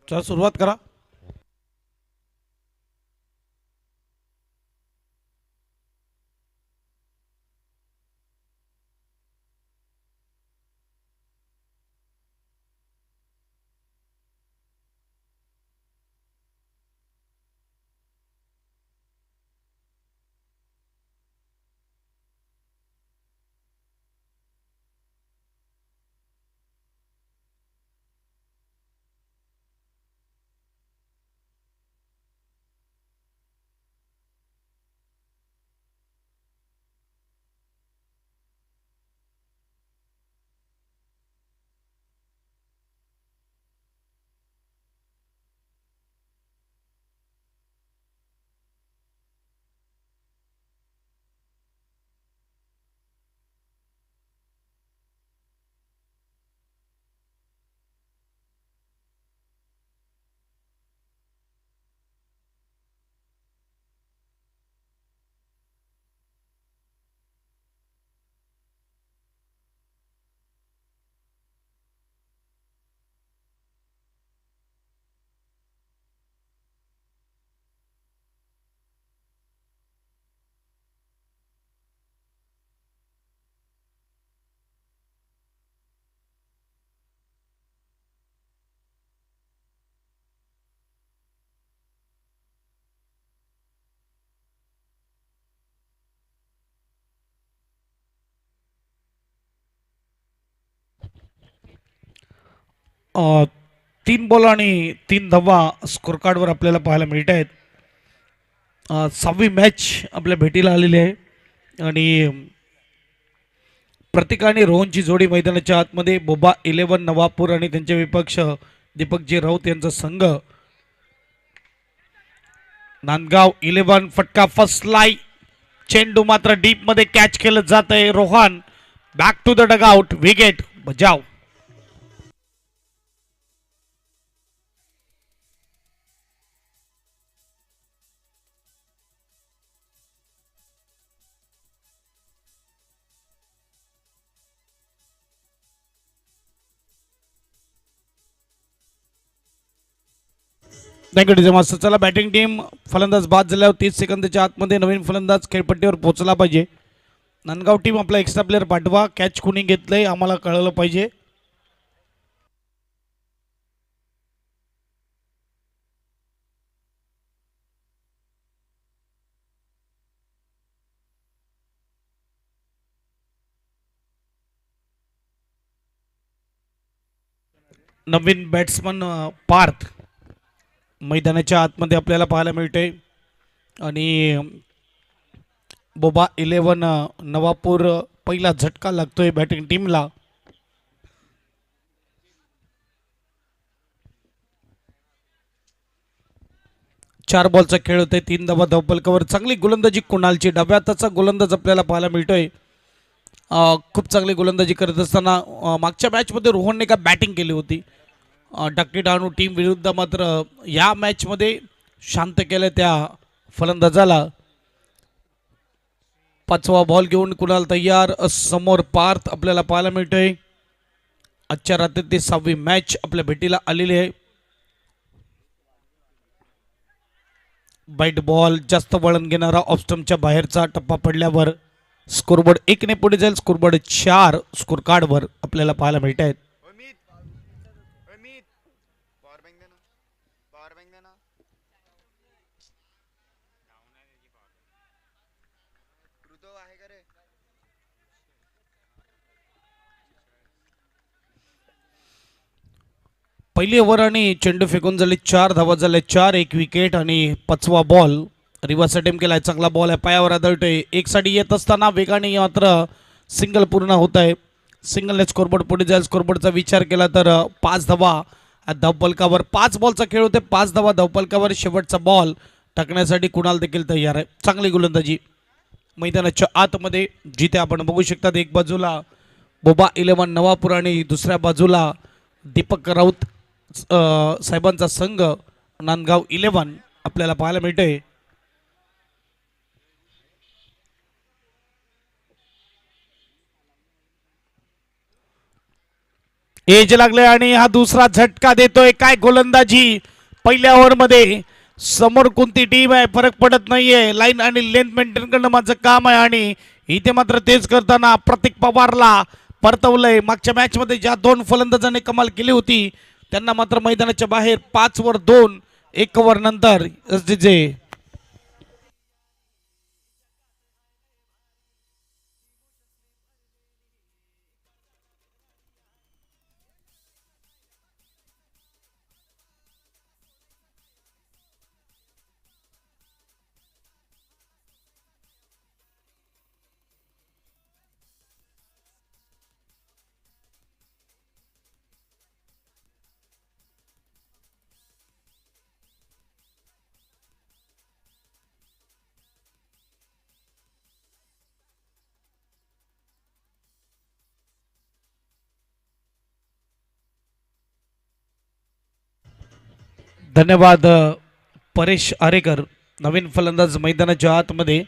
चला सुरुवात करा. अ, 3 बॉल आणि 3 धावा स्कोर कार्डवर आपल्याला पाहायला मिळत आहेत. 6वी मॅच आपल्या भेटीला आलेली आहे आणि प्रतीक आणि रोहनची जोडी मैदानाच्या आतमध्ये. बोबा 11 नवापूर आणि त्यांचे विपक्ष दीपकजी राऊत यांचा संघ. नांदगाव 11 फटका फर्स्ट लाई. चेंडू मात्र डीप मध्ये कॅच केलं जात आहे. Rohan back to the dugout. Wicket बजाव. Thank you DJ master. चला बॅटिंग टीम. फलंदाज बाद झाल्यावर 30 सेकंदाच्या आतमध्ये नवीन फलंदाज खेळपट्टीवर पोहोचला पाहिजे. नांदगाव टीम आपला एक्स्ट्रा प्लेअर पाठवा. कॅच कुणी घेतलंय आम्हाला कळलं पाहिजे. नवीन बॅट्समन पार्थ मैदानाच्या आतमध्ये आपल्याला पाहायला मिळते आणि बोबा 11 नवापूर पहिला झटका लागतोय बॅटिंग टीमला. चार बॉलचा खेळ होतोय. 3 धावा धावपलकावर. चांगली गोलंदाजी कुणालची. डाव्या हाताचा गोलंदाज आपल्याला पाहायला मिळतोय. खूप चांगली गोलंदाजी करत असताना मागच्या मॅचमध्ये रोहनने का बॅटिंग केली होती डकटी डाणू टीम विरुद्ध. मात्र या मॅचमध्ये शांत केलं त्या फलंदाजाला. 5वा बॉल घेऊन कुणाल तयार. समोर पार्थ आपल्याला पाहायला मिळतोय. आजच्या रात्री 6वी मॅच आपल्या भेटीला आलेली आहे. बाईट बॉल जास्त वळण घेणारा ऑफस्टमच्या बाहेरचा टप्पा पडल्यावर स्कोरबोर्ड 1 ने पुढे जाईल. स्कोरबोर्ड 4 स्कोर कार्डवर आपल्याला पाहायला मिळत आहेत. पहिली ओव्हर आणि चेंडू फेकून झाले. 4 धावा झाले. 4 एक विकेट आणि 5वा बॉल. रिव्हर्स अटेम्प्ट केलाय. चांगला बॉल आहे. पायावर आदळतोय. एक साठी येत असताना वेगाने मात्र सिंगल पूर्ण होत आहे. सिंगलने स्कोरबोर्ड पुढे जाईल. स्कोरबोर्डचा विचार केला तर 5 धावा धावपलकावर. 5 बॉलचा खेळ होते. 5 धावा धावपलकावर. शेवटचा बॉल टाकण्यासाठी कुणाल देखील तयार आहे. चांगली गोलंदाजी मैदानाच्या आतमध्ये जिथे आपण बघू शकतात. एक बाजूला बोबा 11 नवापूर आणि दुसऱ्या बाजूला दीपक राऊत साहेबांचा संघ नांदगाव 11 आपल्याला पाहायला मिळते. एज लागले आणि हा दुसरा झटका देतोय. काय गोलंदाजी पहिल्या ओव्हरमध्ये. समोर कोणती टीम आहे फरक पडत नाहीये. लाईन आणि लेंथ मेंटेन करणं माझं काम आहे आणि इथे मात्र तेच करताना प्रतीक पवारला परतवलंय. मागच्या मॅच मध्ये ज्या दोन फलंदाजांनी कमाल केली होती त्यांना मात्र मैदानाच्या बाहेर 5 वर 2 1 ओव्हर नंतर एसडीजे. धन्यवाद परेश आरेकर. नवीन फलंदाज मैदानाच्या आतमध्ये.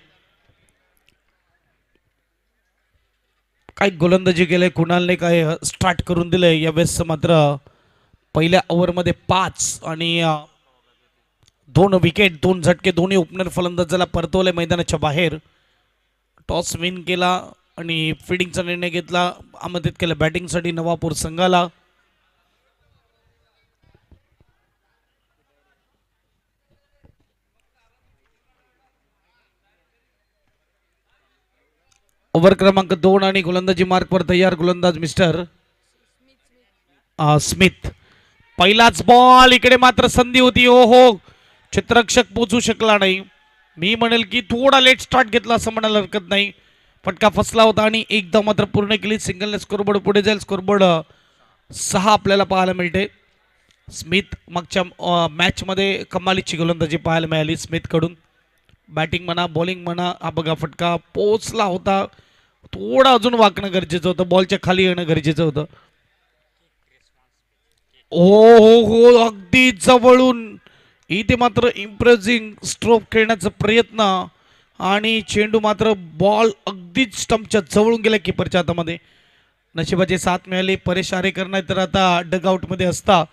काय गोलंदाजी केलंय कुणालने, काय स्टार्ट करून दिलंय यावेळेस मात्र. पहिल्या ओव्हरमध्ये 5 आणि 2 विकेट 2 झटके दोन्ही ओपनर फलंदाजाला परतवले मैदानाच्या बाहेर. टॉस विन केला आणि फिल्डिंगचा निर्णय घेतला. आमंत्रित केलं बॅटिंगसाठी नवापूर संघाला. ओव्हर क्रमांक 2 आणि गोलंदाजी मार्कवर तयार. गोलंदाज मिस्टर स्मिथ. पहिलाच बॉल. इकडे मात्र संधी होती. ओ हो, चित्ररक्षक पोचू शकला नाही. मी म्हणेल की थोडा लेट स्टार्ट घेतला असं म्हणायला हरकत नाही. फटका फसला होता आणि एकदा मात्र पूर्ण केली. सिंगलने स्कोरबोर्ड पुढे जाईल. स्कोरबोर्ड 6 आपल्याला पाहायला मिळते. स्मिथ मागच्या मॅचमध्ये कमालीची गोलंदाजी पाहायला मिळाली स्मिथकडून. बॅटिंग म्हणा बॉलिंग म्हणा. हा बघा फटका पोचला होता. थोडा अजून वाकणं गरजेचं होतं. बॉलच्या खाली येणं गरजेचं होतं. हो हो हो, अगदी जवळून. इथे मात्र इम्प्रेसिंग स्ट्रोक खेळण्याचा प्रयत्न आणि चेंडू मात्र बॉल अगदीच स्टंपच्या जवळून गेला कीपरच्या हातामध्ये. नशिबाची साथ मिळाली. परेश आरेकर नाही तर आता डगआउटमध्ये असता.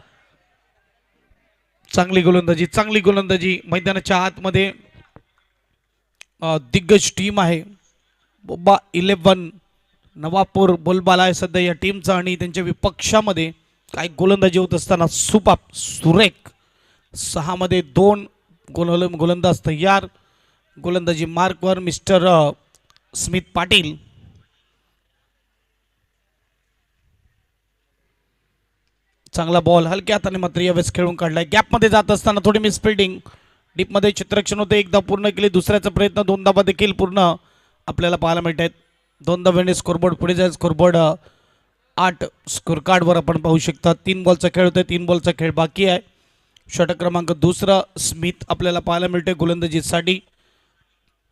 चांगली गोलंदाजी चांगली गोलंदाजी. मैदानाच्या आतमध्ये दिग्गज टीम आहे. बोबा 11 नवापूर बोलबाला आहे सध्या या टीमचा आणि त्यांच्या विपक्षामध्ये काय गोलंदाजी होत असताना सुपाप सुरेख. 6 मध्ये 2 गोलंदाज तयार. गोलंदाजी मार्कवर मिस्टर स्मिथ पाटील. चांगला बॉल हलक्या हाताने मात्र यावेळेस खेळून काढलाय. गॅपमध्ये जात असताना थोडी मिस फिल्डिंग. डीपमध्ये चित्ररक्षण होते. एकदा पूर्ण केली. दुसऱ्याचा प्रयत्न 2 धाबा देखील पूर्ण आपल्याला पाहायला मिळत आहेत. 2 धाब्याने स्कोरबोर्ड पुढे जाईल. स्कोरबोर्ड 8 स्कोर कार्डवर आपण पाहू शकता. 3 बॉलचा खेळ होतोय. 3 बॉलचा खेळ बाकी आहे. षटक क्रमांक 2 स्मिथ आपल्याला पाहायला मिळते गोलंदाजीसाठी.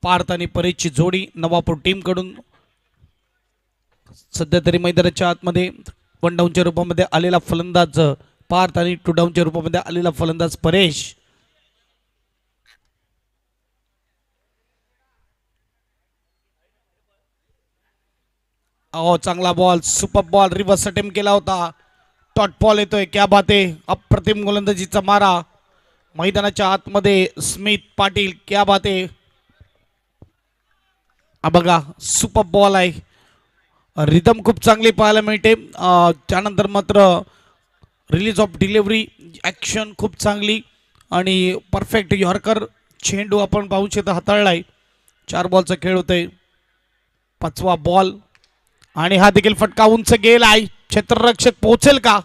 पार्थ आणि परेशची जोडी नवापूर टीमकडून. सध्या तरी मैदानाच्या आतमध्ये 1 डाऊनच्या रूपामध्ये आलेला फलंदाज पार्थ आणि 2 डाऊनच्या रूपामध्ये आलेला फलंदाज परेश. चांगला ball. Super ball. Reverse attempt केला होता. टॉट बॉल येतोय. क्या बात आहे. अप्रतिम गोलंदाजीचा मारा मैदानाच्या आतमध्ये. स्मिथ पाटील क्या बात आहे. बघा सुपर बॉल आहे. रिदम खूप चांगली पाहायला मिळते. त्यानंतर मात्र रिलीज ऑफ डिलिव्हरी ॲक्शन खूप चांगली आणि परफेक्ट यॉर्कर चेंडू आपण पाहू शकता हाताळलाय. 4 बॉलचा खेळ होतोय. 5वा बॉल आणि हा देखील फटका उंच गेलाय. क्षेत्ररक्षक पोहोचेल का.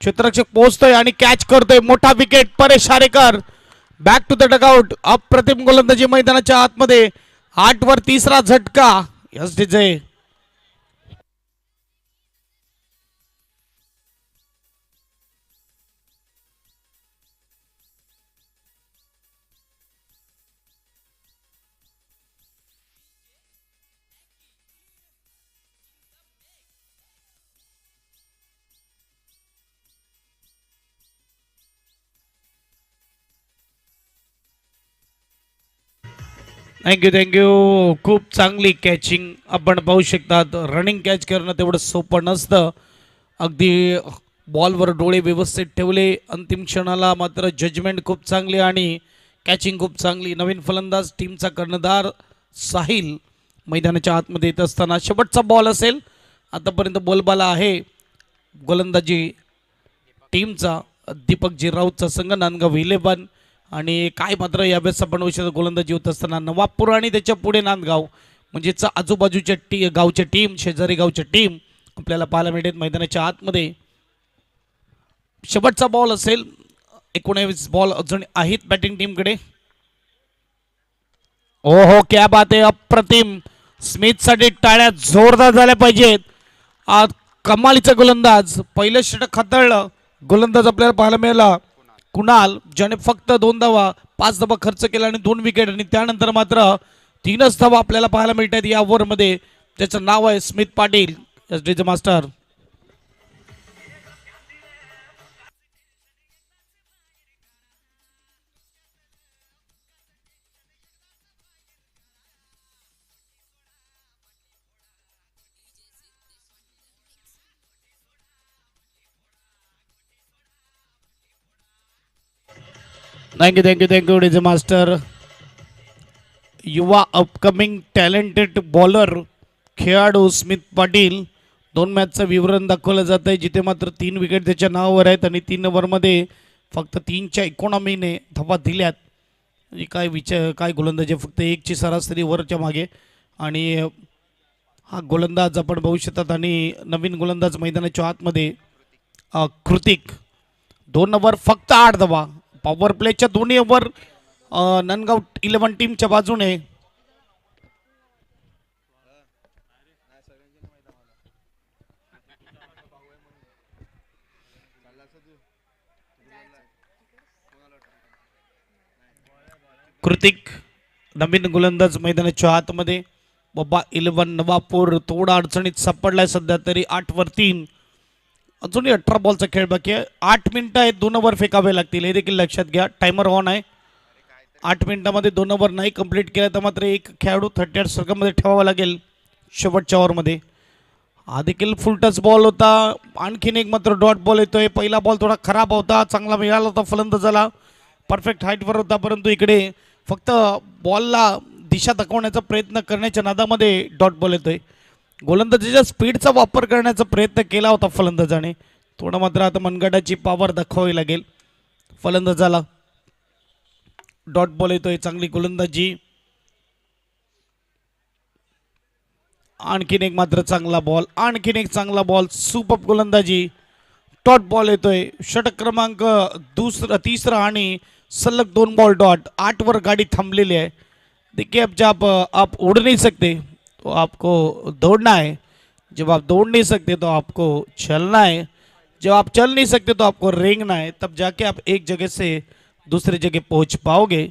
क्षेत्ररक्षक पोहोचतोय आणि कॅच करतोय. मोठा wicket. Paresh Arekar back to the dugout. अप्रतिम गोलंदाजी मैदानाच्या आतमध्ये. 8 वर 3रा झटका. एसडीजे. Thank you thank you. खूप चांगली कॅचिंग आपण पाहू शकतात. रनिंग कॅच करणं तेवढं सोपं नसतं. अगदी बॉलवर डोळे व्यवस्थित ठेवले. अंतिम क्षणाला मात्र जजमेंट खूप चांगली आणि कॅचिंग खूप चांगली. नवीन फलंदाज टीमचा कर्णधार साहिल मैदानाच्या आतमध्ये येत असताना शेवटचा बॉल असेल. आतापर्यंत बोलबाला आहे गोलंदाजी टीमचा दीपकजी राऊतचा संघ नांदगाव 11. आणि काय मात्र यावेळेस आपण गोलंदाजी होत असताना नवापूर आणि त्याच्या पुढे नांदगाव म्हणजेच आजूबाजूच्या गावच्या टीम, शेजारी गावच्या टीम आपल्याला पाहायला मिळतात मैदानाच्या आतमध्ये. शेवटचा बॉल असेल. 19 बॉल अजून आहेत बॅटिंग टीमकडे. ओ हो, क्या बात आहे, अप्रतिम. स्मिथसाठी टाळ्या जोरदार झाल्या पाहिजेत. कमालीचा गोलंदाज, पहिलं षटक हाताळलं गोलंदाज आपल्याला पाहायला मिळाला कुणाल, ज्याने फक्त 2 धावा 5 धावा खर्च केला आणि 2 विकेट. आणि त्यानंतर मात्र 3च धावा आपल्याला पाहायला मिळतात या ओव्हरमध्ये. त्याचं नाव आहे स्मिथ पाटील, एसडीचे मास्टर. Thank you DJ master. युवा अपकमिंग टॅलेंटेड बॉलर खेळाडू स्मिथ पाटील. 2 मॅचचं विवरण दाखवलं जात आहे, जिथे मात्र 3 विकेट त्याच्या नावावर आहेत आणि 3 ओव्हरमध्ये फक्त 3च्या इकॉनॉमीने धावा दिल्यात. काय गोलंदाजी, फक्त 1ची सरासरी वरच्या मागे. आणि हा गोलंदाज आपण बघू शकतात. आणि नवीन गोलंदाज मैदानाच्या आतमध्ये कृतिक. 2 ओव्हर फक्त 8 धावा. पॉवर प्लेच्या दोन्ही ओव्हर नांदगाव 11 टीमच्या बाजूने. कृतिक नवीन गोलंदाज मैदानाच्या आतमध्ये. बाबा 11 नवापूर थोडा अडचणीत सापडलाय सध्या तरी. 8 वर 3, अजूनही 18 बॉलचा खेळ बाकी आहे. 8 मिनिटं आहेत, 2 ओव्हर फेकावे लागतील हे देखील लक्षात घ्या. टायमर ऑन आहे. 8 मिनिटामध्ये 2 ओव्हर नाही कंप्लीट केलं तर मात्र एक खेळाडू 38 सर्कलमध्ये ठेवावा लागेल शेवटच्या ओव्हरमध्ये. हा देखील फुल टच बॉल होता. आणखीन एक मात्र डॉट बॉल येतोय. पहिला बॉल थोडा खराब होता, चांगला मिळाला होता फलंदाजाला, परफेक्ट हाईटवर होता. परंतु इकडे फक्त बॉलला दिशा दाखवण्याचा प्रयत्न करण्याच्या नादामध्ये डॉट बॉल येतोय. गोलंदाजीच्या स्पीडचा वापर करण्याचा प्रयत्न केला होता फलंदाजाने. थोडं मात्र आता मनगटाची पॉवर दाखवावी लागेल फलंदाजाला. डॉट बॉल येतोय, चांगली गोलंदाजी. आणखीन एक मात्र चांगला बॉल, आणखीन एक चांगला बॉल, सुपर गोलंदाजी. डॉट बॉल येतोय. षटक क्रमांक तिसरा आणि सलग 2 बॉल डॉट. 8 वर गाडी थांबलेली आहे. देखिए अब जब आप उड़ नहीं सकते तो आपको दौड़ना है, जब आप दौड़ नहीं सकते तो आपको चलना है, जब आप चल नहीं सकते तो आपको रेंगना है, तब जाके आप एक जगह से दुसरी जगह पोहोच पाओगे.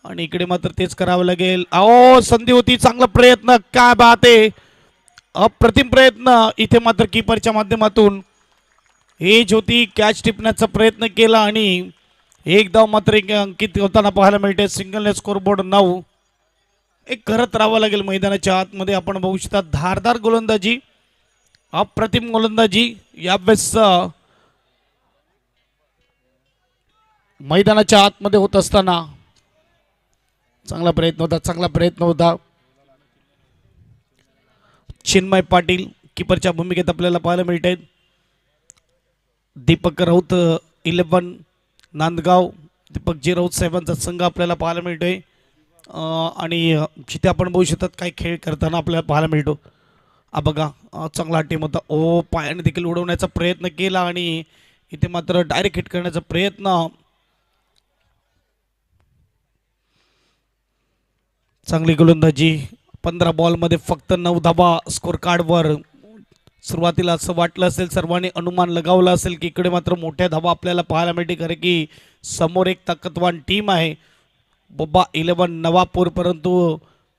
आणि इकडे मात्र तेच करावं लागेल. अहो, संधी होती, चांगला प्रयत्न, काय बात आहे, अप्रतिम प्रयत्न. इथे मात्र कीपरच्या माध्यमातून एज होती, कॅच टिपण्याचा प्रयत्न केला आणि एक धाव मात्र अंकित होताना पाहायला मिळते. Single scoreboard 9. एक करत राहावं लागेल मैदानाच्या आतमध्ये. आपण बघू शकता धारदार गोलंदाजी, अप्रतिम गोलंदाजी यावेळेस मैदानाच्या आतमध्ये होत असताना. चांगला प्रयत्न होता. चिन्मय पाटील कीपरच्या भूमिकेत आपल्याला पाहायला मिळते. दीपक राऊत 11 नांदगाव, दीपकजी राऊत साहेबांचा संघ आपल्याला पाहायला मिळतोय. आणि जिथे आपण बघू शकतात काय खेळ करताना आपल्याला पाहायला मिळतो. बघा, चांगला टीम होता. ओ, पायाने देखील उडवण्याचा प्रयत्न केला आणि इथे मात्र डायरेक्ट हिट करण्याचा प्रयत्न. चांगली गोलंदाजी. 15 बॉलमध्ये फक्त 9 धावा स्कोर कार्डवर. सुरुवातीला असं वाटलं असेल, सर्वांनी अनुमान लगावला असेल की इकडे मात्र मोठ्या धावा आपल्याला पाहायला मिळते, कारण की समोर एक ताकदवान टीम आहे बाबा 11 नवापूर. परंतु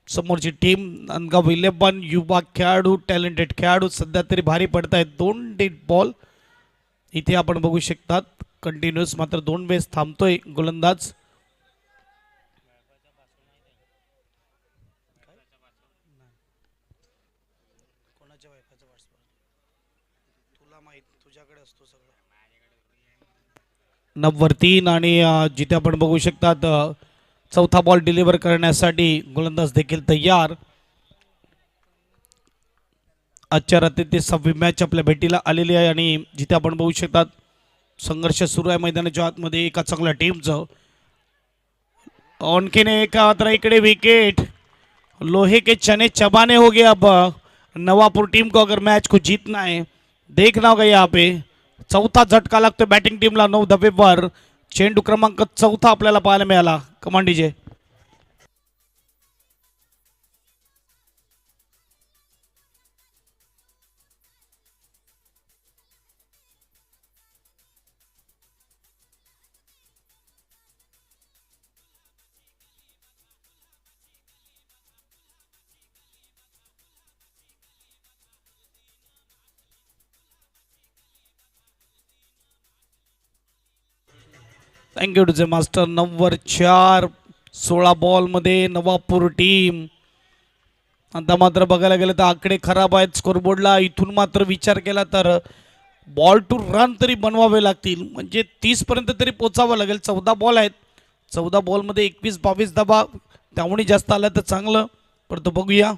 समोरची टीम नांदगाव 11 युवा खेळाडू, टॅलेंटेड खेळाडू सध्या तरी भारी पडत आहेत. 2 डेड बॉल इथे आपण बघू शकतात. कंटिन्युअस मात्र 2 वेळेस थांबतोय गोलंदाज. तुला माहित, तुझ्याकडे असतो 9 वर 3 आणि जिथे आपण बघू शकतात चौथा बॉल डिलिव्हर करण्यासाठी गोलंदाज देखील तयार. आजच्या रात्री 6वी मॅच आपल्या भेटीला आलेली आहे आणि जिथे आपण बघू शकतात संघर्ष सुरू आहे मैदानाच्या आतमध्ये एका चांगल्या टीमचं. आणखीन एक मात्र इकडे विकेट. लोहे के चने चबाने हो गए. अब नवापुर टीम को अगर मैच को जीतना है देखना होगा यहाँ पे. चौथा झटका लागतो बॅटिंग टीमला 9 धावेवर. चेंडू क्रमांक 4 आपल्याला पाहायला मिळाला. कमांडीजे थँक्यू टू जे मास्टर. 9 वर 4 16 बॉलमध्ये नवापूर टीम. आता मात्र बघायला गेलं तर आकडे खराब आहेत स्कोरबोर्डला. इथून मात्र विचार केला तर बॉल टू रन तरी बनवावे लागतील, म्हणजे 30 पर्यंत तरी पोचावं लागेल. 14 बॉल आहेत. 14 बॉलमध्ये 21-22 धावा, त्यामुळे जास्त आला तर चांगलं. परंतु बघूया.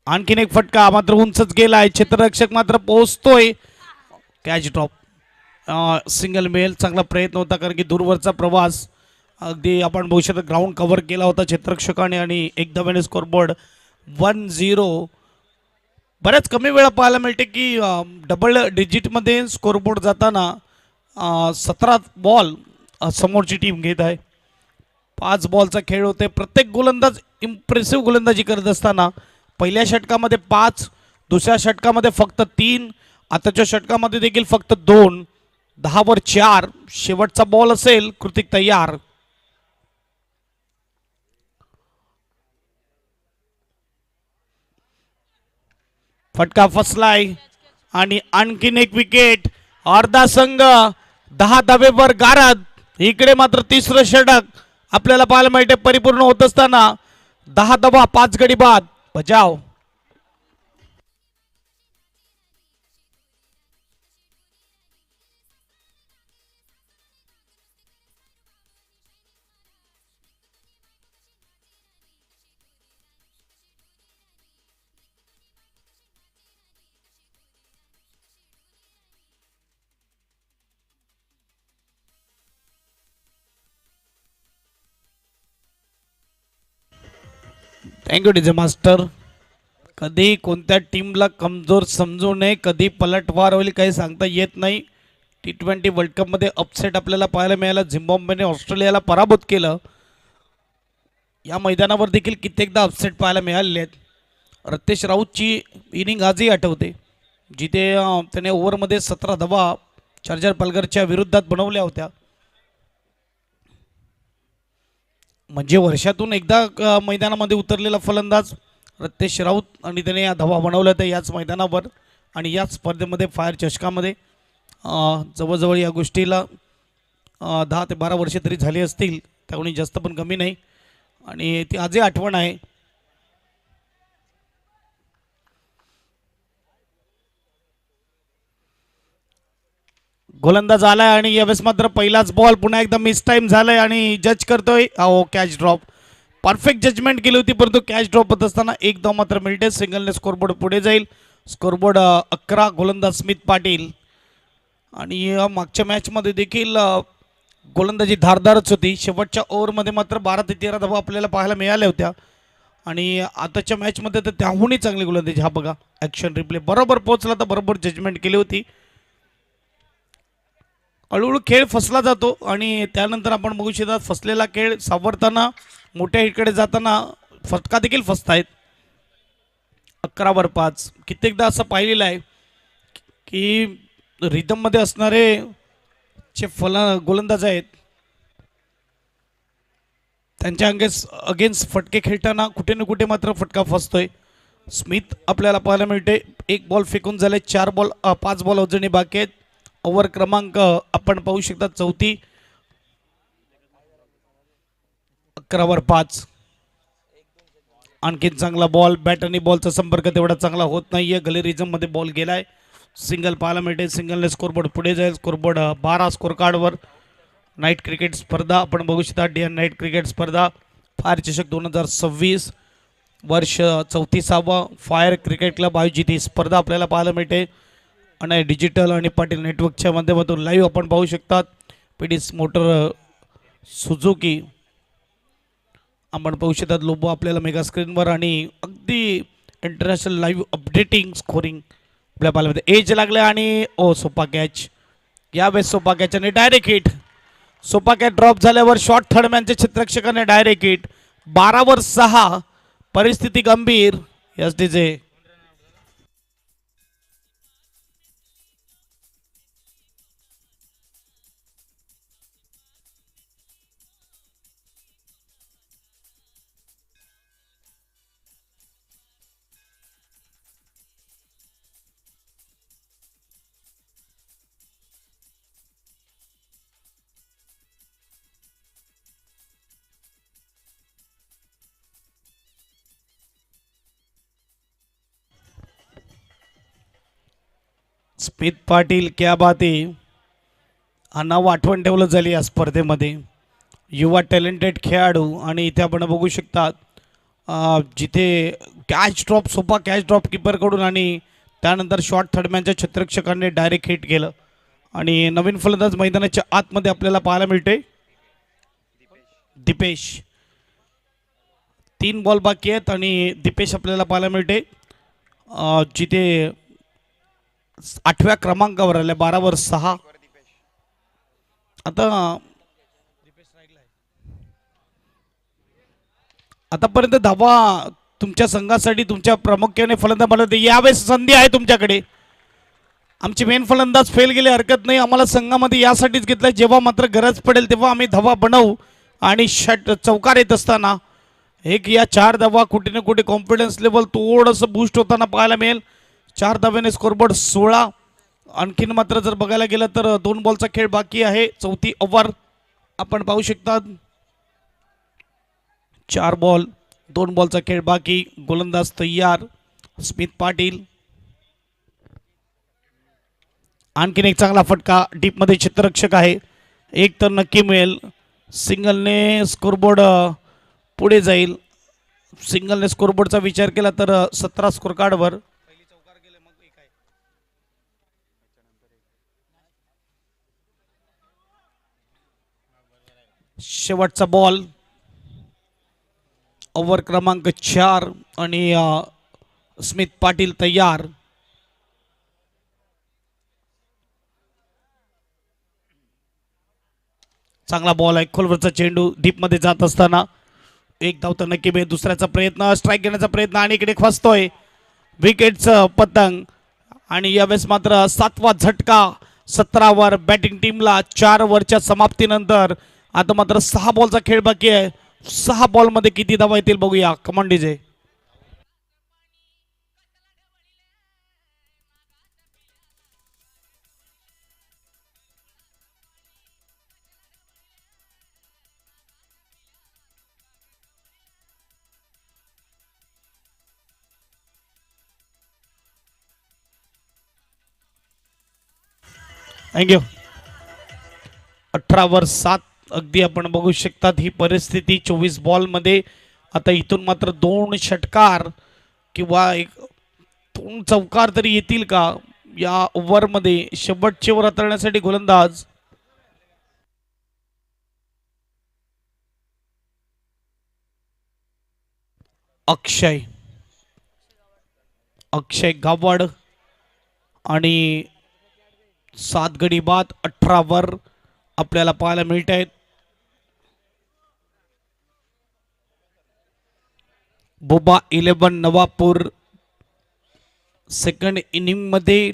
आणखीन एक फटका मात्र उंचच गेलाय. क्षेत्ररक्षक मात्र पोहोचतोय. Catch drop. Single male. चांगला प्रयत्न होता कारण की दूरवरचा प्रवास अगदी आपण बघू शकतो ग्राउंड कव्हर केला होता क्षेत्ररक्षकाने आणि एक धाव्याने स्कोरबोर्ड 1-0. बऱ्याच कमी वेळा पाहायला मिळते की डबल डिजिटमध्ये स्कोरबोर्ड जाताना 17 बॉल समोरची टीम घेत आहे. 5 बॉलचा खेळ होते. प्रत्येक गोलंदाज इम्प्रेसिव्ह गोलंदाजी करत असताना पहिल्या षटकामध्ये 5, दुसऱ्या षटकामध्ये फक्त 3, आताच्या षटकामध्ये देखील फक्त 2. 10 वर 4 शेवटचा बॉल असेल. कृतिक तयार. फटका फसलाय आणि आणखीन एक विकेट. अर्धा संघ 10 धावेवर गारद. इकडे मात्र तिसरं षटक आपल्याला पाहायला मिळते परिपूर्ण होत असताना. 10 धावा 5 गडी बाद. बजाव. Thank you DJ master. कधी कोणत्या टीमला कमजोर समजू नये, कधी पलटवार होईल काही सांगता येत नाही. T20 वर्ल्ड कपमध्ये अपसेट आपल्याला पाहायला मिळाला. झिम्बाब्वेने ऑस्ट्रेलियाला पराभूत केलं. या मैदानावर देखील कित्येकदा अपसेट पाहायला मिळालेले आहेत. रतेश राऊतची इनिंग आजही आठवते, जिथे त्याने ओव्हरमध्ये 17 धावा चार्जर पलघरच्या विरोधात बनवल्या होत्या. म्हणजे वर्षातून एकदा मैदानामध्ये उतरलेला फलंदाज रतेश राऊत आणि त्याने या धावा बनवल्या होत्या याच मैदानावर आणि याच स्पर्धेमध्ये फायर चषकामध्ये. जवळजवळ या गोष्टीला 10 ते 12 वर्षे तरी झाली असतील, त्यामुळे जास्त पण कमी नाही आणि ती आजही आठवण आहे. गोलंदाज आलाय आणि यावेळेस मात्र पहिलाच बॉल पुन्हा एकदा मिस टाइम झालाय आणि जज करतोय. Catch drop. परफेक्ट जजमेंट केली होती परंतु कॅच ड्रॉप होत असताना एक धाव मात्र मिळते. सिंगलने स्कोरबोर्ड पुढे जाईल. स्कोरबोर्ड 11. गोलंदाज स्मिथ पाटील. आणि मागच्या मॅचमध्ये देखील गोलंदाजी धारदारच होती. शेवटच्या ओव्हरमध्ये मात्र 12 ते 13 धावा आपल्याला पाहायला मिळाल्या होत्या आणि आताच्या मॅचमध्ये तर त्याहूनही चांगली गोलंदाजी. हा बघा ॲक्शन रिप्ले बरोबर पोहोचला तर बरोबर जजमेंट केली होती. हळूहळू खेळ फसला जातो आणि त्यानंतर आपण बघू शकतात फसलेला खेळ सावरताना मोठ्या हिटकडे जाताना फटका देखील फसतायत. 11 वर 5. कित्येकदा असं पाहिलेलं आहे की रिदममध्ये असणारे जे गोलंदाज आहेत त्यांच्या अगेन्स्ट फटके खेळताना कुठे ना कुठे मात्र फटका फसतोय. स्मिथ आपल्याला पाहायला मिळते. 1 बॉल फेकून झाले. 5 बॉल अजूनही बाकी आहेत. ओव्हर क्रमांक आपण पाहू शकता 4. 11 वर 5. आणखीन चांगला बॉल. बॅट आणि बॉलचा संपर्क तेवढा चांगला होत नाहीये. गलेरिझम मध्ये बॉल गेलाय. सिंगल पाहायला मिळते. सिंगलने स्कोरबोर्ड पुढे जाईल. स्कोरबोर्ड 12 स्कोर कार्डवर. नाईट क्रिकेट स्पर्धा आपण बघू शकता. डे अँड नाईट क्रिकेट स्पर्धा फायर चषक 2026 वर्ष 34वा फायर क्रिकेट क्लब आयोजित ही स्पर्धा आपल्याला पाहायला मिळते आणि डिजिटल आणि पाटील नेटवर्कच्या माध्यमातून लाईव्ह आपण पाहू शकतात. पीडीस मोटर सुझुकी आपण पाहू शकतात. लोबो आपल्याला मेगा स्क्रीनवर आणि अगदी इंटरनॅशनल लाईव्ह अपडेटिंग स्कोरिंग आपल्या पाहायला मिळते. एज लागले आणि सोपा कॅच. यावेळेस सोपा कॅच आणि डायरेक्ट हिट. सोपा कॅच ड्रॉप झाल्यावर शॉर्ट थर्ड मॅनचे क्षेत्ररक्षकाने डायरेक्ट हिट. 12 वर 6. परिस्थिती गंभीर. एस डी जे स्मित पाटील क्या बात आहे. हा नाव आठवण ठेवलं झाली या स्पर्धेमध्ये. युवा टॅलेंटेड खेळाडू आणि इथे आपण बघू शकतात जिथे कॅच ड्रॉप सोपा कॅच ड्रॉप कीपरकडून आणि त्यानंतर शॉर्ट थर्डमॅनच्या क्षेत्ररक्षकांनी डायरेक्ट हिट केलं आणि नवीन फलंदाज मैदानाच्या आतमध्ये आपल्याला पाहायला मिळते दीपेश. 3 बॉल बाकी आहेत आणि दीपेश आपल्याला पाहायला मिळते जिथे 8व्या क्रमांकावर आले. 12 वर 6. आतापर्यंत धावा तुमच्या संघासाठी तुमच्या प्रामुख्याने फलंदाज बनवते. यावेळेस संधी आहे तुमच्याकडे. आमचे मेन फलंदाज फेल गेले हरकत नाही. आम्हाला संघामध्ये यासाठीच घेतलं जेव्हा मात्र गरज पडेल तेव्हा आम्ही धावा बनवू आणि चौकार येत असताना एक या 4 धावा कुठे ना कुठे कॉन्फिडन्स लेवल थोडंसं बूस्ट होताना पाहायला मिळेल. 4 धाव्याने स्कोरबोर्ड 16. आणखीन मात्र जर बघायला गेलं तर 2 बॉलचा खेळ बाकी आहे. 4थी ओव्हर आपण पाहू शकता. 4 बॉल 2 बॉलचा खेळ बाकी. गोलंदाज तयार स्मित पाटील. आणखीन एक चांगला फटका. डीपमध्ये क्षेत्ररक्षक आहे. एक तर नक्की मिळेल. सिंगलने स्कोरबोर्ड पुढे जाईल. सिंगलने स्कोरबोर्डचा विचार केला तर 17 स्कोर कार्डवर. शेवटचा बॉल. ओव्हर क्रमांक 4 आणि स्मित पाटील तयार. चांगला बॉल आहे. खोलवरचा चेंडू डीपमध्ये जात असताना एक धाव तर नक्की मिळेल. दुसऱ्याचा प्रयत्न स्ट्राईक घेण्याचा प्रयत्न आणि इकडे फसतोय विकेटचं पतंग आणि यावेळेस मात्र 7वा झटका 17 वर बॅटिंग टीमला. 4 ओव्हरच्या समाप्तीनंतर आता मात्र 6 बॉलचा खेळ बाकी आहे. 6 बॉलमध्ये किती धावा येतील बघूया. Command DJ. थँक्यू. 18 वर 7. अगदी आपण बघू शकतात ही परिस्थिती 24 बॉलमध्ये. आता इथून मात्र 2 षटकार किंवा 2 चौकार तरी येतील का या ओव्हरमध्ये. शेवटचे ओव्हर हाताळण्यासाठी गोलंदाज अक्षय गावड आणि 7 गडी बाद 18 वर आपल्याला पाहायला मिळत आहेत. बोबा 11 नवापूर. सेकंड इनिंग मध्ये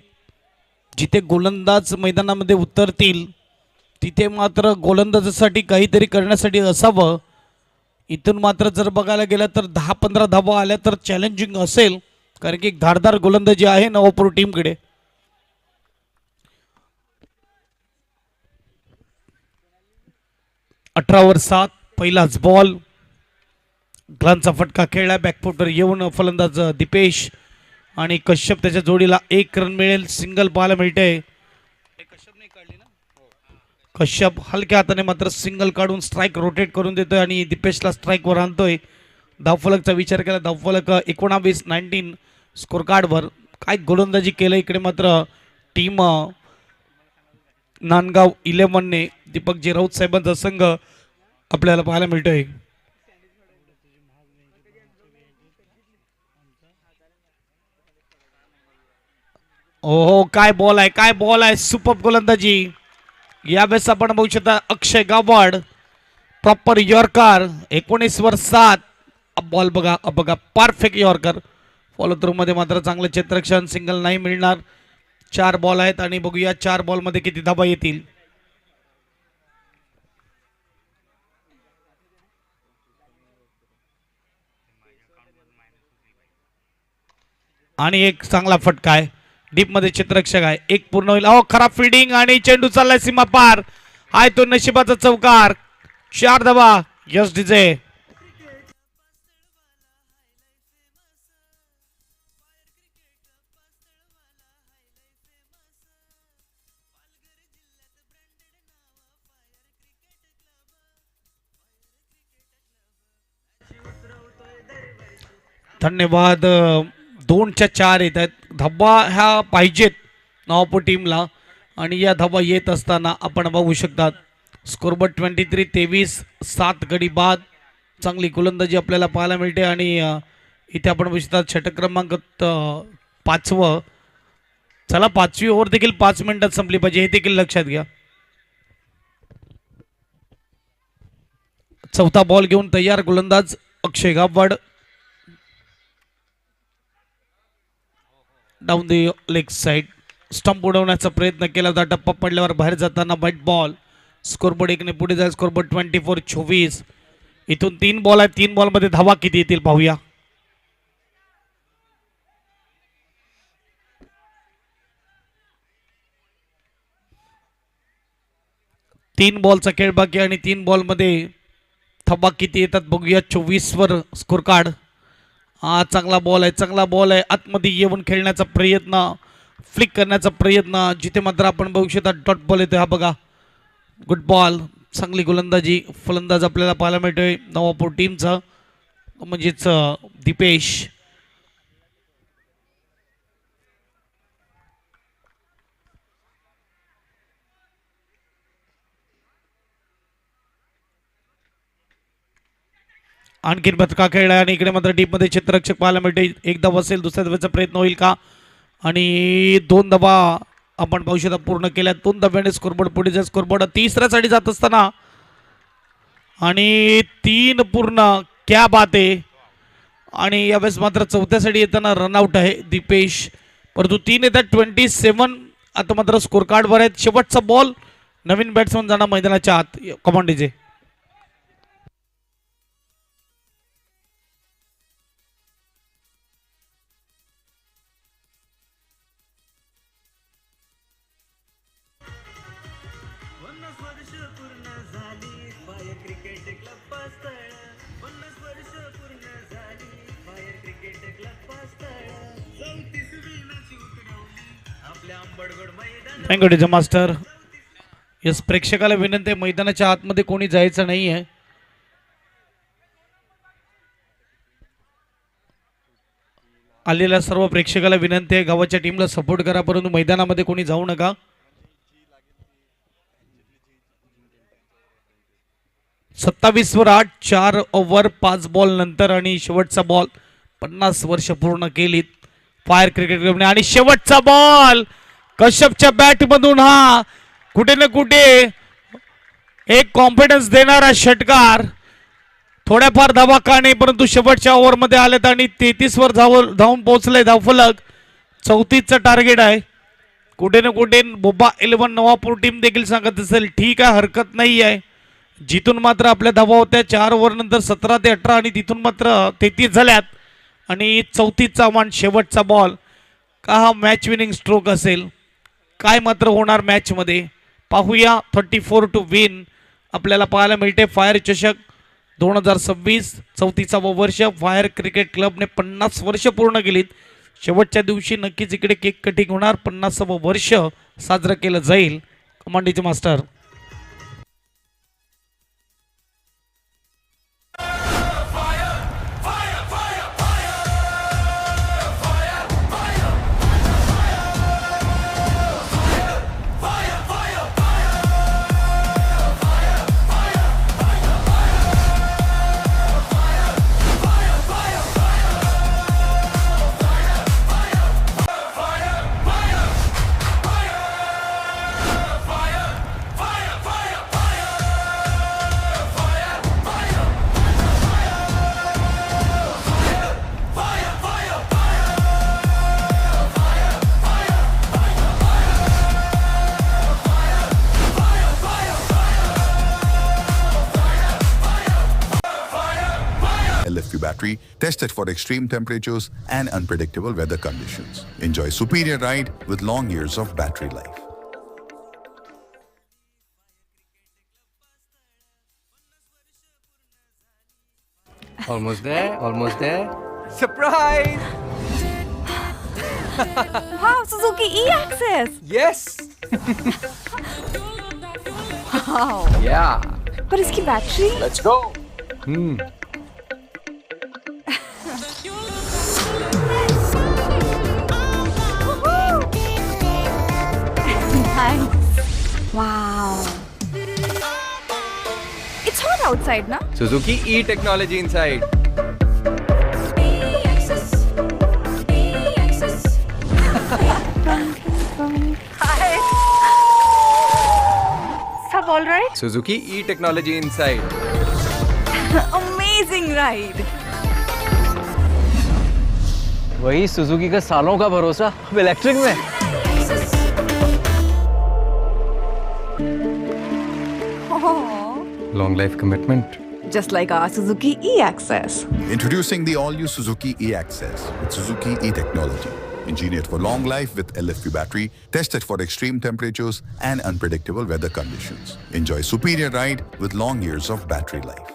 जिथे गोलंदाज मैदानामध्ये उतरतील तिथे मात्र गोलंदाजासाठी काहीतरी करण्यासाठी असावं. इथून मात्र जर बघायला गेलं तर 10-15 धावा आल्या तर चॅलेंजिंग असेल कारण की एक धारदार गोलंदाजी आहे नवापूर टीमकडे. अठरा वर 7. पहिलाच बॉल. ग्लांचा फटका खेळला. बॅकफुटवर येऊन फलंदाज दीपेश आणि कश्यप त्याच्या जोडीला 1 रन मिळेल. सिंगल पाहायला मिळते. कश्यप हलक्या हाताने मात्र सिंगल काढून स्ट्राईक रोटेट करून देतोय आणि दीपेशला स्ट्राईकवर आणतोय. धावफलकचा विचार केला, धावफलक 19 स्कोर कार्डवर. काय गोलंदाजी केलं इकडे मात्र टीम नांदगाव 11ने. दीपकजी राऊत साहेबांचा संघ आपल्याला पाहायला मिळतोय. हो काय बॉल आहे, काय बॉल आहे. सुपर गोलंदाजी यावेळेस आपण बघू शकता. अक्षय गावड प्रॉपर यॉर्कर 19 वर 7. बॉल बघा बघा परफेक्ट यॉर्कर. फॉलो थ्रू मध्ये मात्र चांगलं क्षेत्ररक्षण. सिंगल नाही मिळणार. 4 बॉल आहेत आणि बघूया 4 बॉल मध्ये किती धाबा येतील. आणि एक चांगला फटका आहे. डीप मध्ये क्षेत्ररक्षक आहे. एक पूर्ण होईल. खराब फिल्डिंग आणि चेंडू चाललाय सीमा पार. आहे तो नशिबाचा चौकार. 4 धाबा. Yes DJ. धन्यवाद. 2च्या 4 येत आहेत. धाबा ह्या पाहिजेत नवापूर टीमला आणि या धाबा येत असताना आपण बघू शकतात. स्कोरबोर्ड 23 7 गडी बाद. चांगली गोलंदाजी आपल्याला पाहायला मिळते आणि इथे आपण बघू शकतात षटक क्रमांक 5वं. चला 5वी ओव्हर देखील 5 मिनिटात संपली पाहिजे हे देखील लक्षात घ्या. चौथा बॉल घेऊन तयार गोलंदाज Akshay Gawad. Down the leg side. Stump उडवण्याचा प्रयत्न केला होता. टप्पा पडल्यावर बाहेर जाताना व्हाईट बॉल. स्कोरबोर्ड 1ने पुढे जाईल. स्कोरबोर्ड 24. इथून 3 बॉल आहेत. 3 बॉलमध्ये धावा किती येतील पाहूया. तीन बॉलचा खेळ बाकी आणि 3 बॉलमध्ये धावा किती येतात बघूया. 24 वर स्कोर कार्ड. हा चांगला बॉल आहे, चांगला बॉल आहे. आतमध्ये येऊन खेळण्याचा प्रयत्न, फ्लिक करण्याचा प्रयत्न. जिथे मात्र आपण बघू शकता डॉट बॉल येतोय. हा बघा गुड बॉल. चांगली गोलंदाजी. फलंदाज आपल्याला पाहायला मिळतोय नवापूर टीमचा म्हणजेच दीपेश. आणखीन बदका खेळला आणि इकडे मात्र डीप मध्ये क्षेत्ररक्षक पाहायला मिळते. एक धाव असेल, दुसऱ्या धावेचा प्रयत्न होईल का? आणि 2 धावा आपण पाहू शकता पूर्ण केल्या. 2 धाव्याने स्कोरबोर्ड पुढे जाईल. स्कोरबोर्ड तिसऱ्यासाठी जात असताना आणि 3 पूर्ण. क्या बात आहे. आणि यावेळेस मात्र चौथ्यासाठी येताना रनआउट आहे दीपेश. परंतु 3 येतात. 27 आता मात्र स्कोर कार्डवर आहेत. शेवटचा बॉल. नवीन बॅट्समन जाणार मैदानाच्या आत. Command DJ. Thank you master. Yes प्रेक्षकाला विनंती आहे मैदानाच्या आतमध्ये कोणी जायचं नाही आहे. आलेल्या सर्व प्रेक्षकाला विनंती आहे गावाच्या टीमला सपोर्ट करा परंतु मैदानामध्ये कोणी जाऊ नका. 27 वर 8. 4 ओव्हर 5 बॉल नंतर आणि शेवटचा बॉल. 50 वर्ष पूर्ण केलीत फायर क्रिकेट क्लबने आणि शेवटचा बॉल कश्यपच्या बॅट मधून. हा कुठे ना कुठे एक कॉन्फिडन्स देणारा षटकार. थोड्याफार धावा का नाही परंतु शेवटच्या ओव्हर मध्ये आलेत आणि 33 वर धावून पोहोचले धावफलक. 34चं टार्गेट आहे. कुठे ना कुठे बोबा 11 नवापूर टीम देखील सांगत असेल ठीक आहे हरकत नाही आहे. जिथून मात्र आपल्या धावा होत्या 4 ओव्हर नंतर 17 ते 18 आणि तिथून मात्र 33 झाल्यात आणि 34चा मान शेवटचा बॉल. का हा मॅच विनिंग स्ट्रोक असेल? काय मात्र होणार मॅच मध्ये पाहूया. 34 टू विन आपल्याला पाहायला मिळते. फायर चषक 2026 34वा वर्ष. फायर क्रिकेट क्लबने 50 वर्ष पूर्ण केलीत. शेवटच्या दिवशी नक्कीच इकडे केक कटिंग होणार. 50वे वर्ष साजरं केलं जाईल. कमांडीचे master. LFP battery tested for extreme temperatures and unpredictable weather conditions. Enjoy superior ride with long years of battery life. Almost there, almost there. Surprise! Wow, Suzuki E-Access! Yes! Wow. Yeah. पर इसकी battery? Let's go. Nice. Wow. It's hot outside, na? Suzuki E-technology inside. Hi. Sab all right? Suzuki E-technology inside. Amazing ride. वही Suzuki का सालों का भरोसा अब electric में. Oh. Long life commitment. Just like our Suzuki E-Access. Introducing the all-new Suzuki E-Access with Suzuki E-technology. Engineered for long life with LFP battery, tested for extreme temperatures and unpredictable weather conditions. Enjoy superior ride with long years of battery life.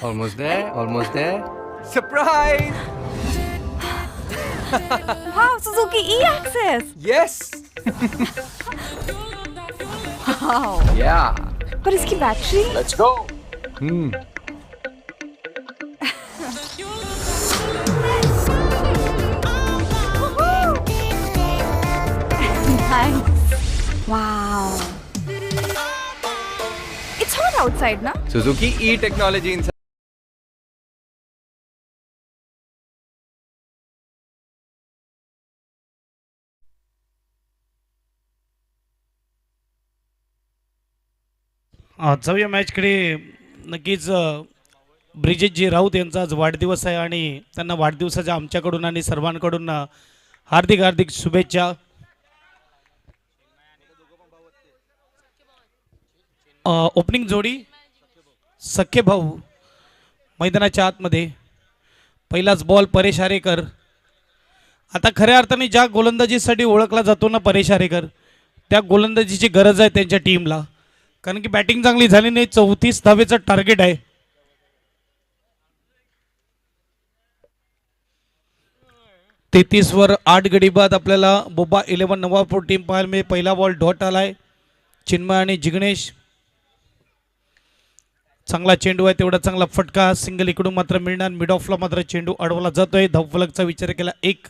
Almost there, almost there. Surprise! Wow, Suzuki E-Access! Yes! Wow. Yeah. पर इसकी battery? Let's go. Nice. Wow. It's hot outside, na? Suzuki E-technology inside. आजच्या मॅचकडे नक्कीच ब्रिजेशजी राऊत यांचा आज वाढदिवस आहे आणि त्यांना वाढदिवसाच्या आमच्याकडून आणि सर्वांकडून हार्दिक हार्दिक शुभेच्छा. ओपनिंग जोडी सख्खे भाऊ मैदानाच्या आतमध्ये. पहिलाच बॉल परेश आरेकर. आता खऱ्या अर्थाने ज्या गोलंदाजीसाठी ओळखला जातो ना परेश आरेकर, त्या गोलंदाजीची गरज आहे त्यांच्या टीमला. कारण की बॅटिंग चांगली झाली नाही. 34 धावेचं टार्गेट आहे. वर 8 गडी बाद आपल्याला बोबा 11 नवापूर टीम पाहायला मिळेल. पहिला बॉल डॉट आलाय. चिन्मय आणि जिग्नेश. चांगला चेंडू आहे, तेवढा चांगला फटका. सिंगल इकडून मात्र मिळणार. मिड ऑफला मात्र चेंडू अडवला जातोय. धावफलकचा विचार केला 1.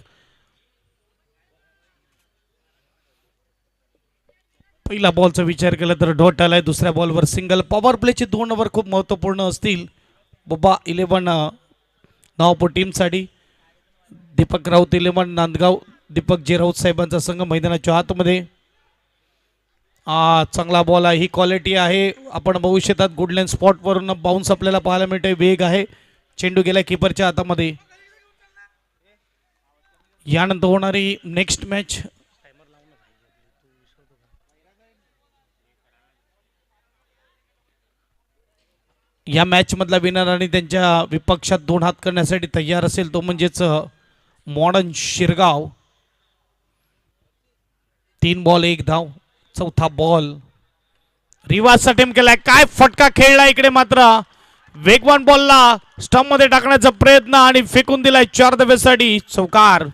पहिला बॉलचा विचार केला तर डॉट आलाय. दुसऱ्या बॉलवर सिंगल. पॉवर प्लेचे 2 ओव्हर खूप महत्त्वपूर्ण असतील बोबा 11 नवापूर टीमसाठी. दीपक राऊत 11 नांदगाव. दीपक जे राऊत साहेबांचा संघ मैदानाच्या आतमध्ये. चांगला बॉल आहे. ही क्वालिटी आहे. आपण बघू शकतात गुडलँड स्पॉटवरून बाउन्स आपल्याला पाहायला मिळते. वेग आहे. चेंडू गेला कीपरच्या हातामध्ये. यानंतर होणारी नेक्स्ट मॅच या मॅच मधला विनर आणि त्यांच्या विपक्षात 2 हात करण्यासाठी तयार असेल तो म्हणजेच मॉडर्न शिरगाव. 3 बॉल 1 धाव. चौथा बॉल रिवाजचा अटेम्प्ट केलाय, काय फटका खेळला इकडे, मात्र वेगवान बॉलला स्टंप मध्ये टाकण्याचा प्रयत्न आणि फेकून दिलाय 4 धावेसाठी. चौकार.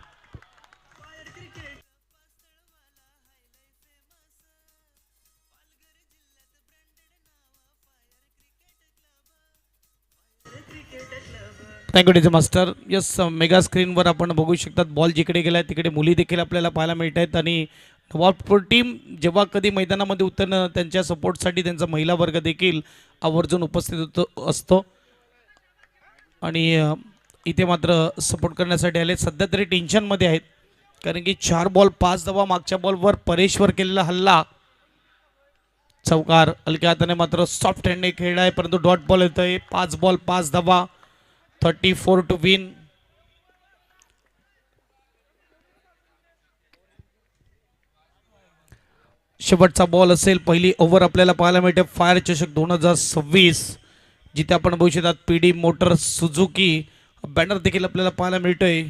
Thank you master. यस, मेगा स्क्रीनवर आपण बघू शकतात बॉल जिकडे गेलाय तिकडे मुली देखील आपल्याला पाहायला मिळत आहेत. आणि नवाबपूर टीम जेव्हा कधी मैदानामध्ये उतरणं त्यांच्या सपोर्टसाठी त्यांचा महिला वर्ग देखील आवर्जून उपस्थित असतो. आणि इथे मात्र सपोर्ट करण्यासाठी आले. सध्या तरी टेन्शनमध्ये आहेत कारण की 4 बॉल 5 धावा. मागच्या बॉलवर परेशवर केलेला हल्ला चौकार. हलक्या हाताने मात्र सॉफ्ट हँडने खेळला आहे परंतु डॉट बॉल येतोय. 5 बॉल 5 धावा, 34 टू विन. शेवटचा बॉल असेल. पहिली ओव्हर आपल्याला पाहायला मिळते फायर चषक 2026 जिथे आपण बघू शकतात पीडी मोटर सुझुकी बॅनर देखील आपल्याला पाहायला मिळतोय.